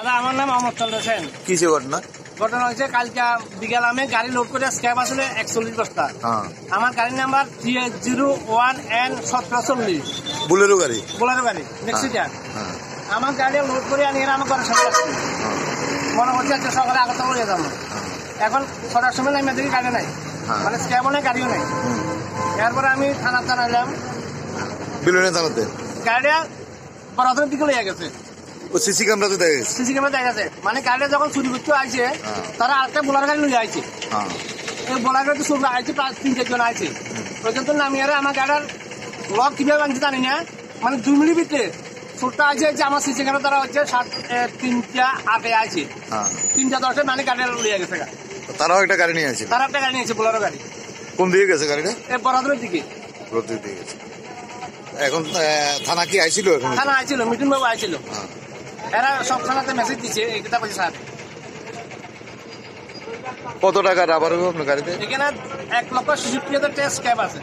দাদা আমার নাম মোহাম্মদ চন্দ্র সেন। কিসে ঘটনা? ঘটনা হয়েছে কালকে বিকাল আমি গাড়ি লোড করে স্ক্যাব আসলে 41 বস্তা। আমার গাড়ির নাম্বার 3801N1740 বুলেরো গাড়ি। বোলেরো গাড়ি মেক্সিকান। আমার গাড়ি লোড করে আনি আমার ঘরের সামনে আসছে। মনে হচ্ছে আজকে সকালে আগরতলা নিয়ে যাবো। এখন 6টার সময় নামিয়ে দেখি গাড়ি নাই, মানে স্ক্যাবও নেই গাড়িও নেই। এরপরে আমি থানা এলাম, বিলুনিয়া থানাতে। গাড়িটা বরাতের দিকে লেগে গেছে। ও সিসি ক্যামেরাতে দেখা গেছে। সিসি ক্যামেরা দেখা গেছে, মানে গাড়িটা যখন চুরি করতে আইছে তারা আরেকটা বোলার গাড়ি নিয়ে আইছে। এই বোলার গাড়ি চুরি আইছে, প্রায় 3-4 জন আইছে। ওই জন্য নামিয়ে আমার গাড়ির লক কিভাবে ভাঙছে জানি না, মানে 2 মিনিট ভিতরে ছোটটা আছে যে আমার সিসি ক্যামেরা তারা হচ্ছে 3টা 8-এ আছে, 3টা 10-এ মানে গাড়ি লিয়ে গেছে। তারাও একটা গাড়ি নিয়ে আছে। তারা একটা গাড়ি নিয়েছে বোলারো গাড়ি। কোন দিকে গেছে গাড়িটা? বরাদরের দিকে। বরাদরের দিকে গেছে। এখন থানা কি আইছিল? থানা আইছিল, মিঠুন বাবু আইছিল। এরা সব থানাতে মেসেজ দিচ্ছে এই কথা বলছে স্যার। কত টাকা রাবার হবে আপনার গাড়িতে? এখানে 1,65,000 টাকা স্ক্যাব আছে।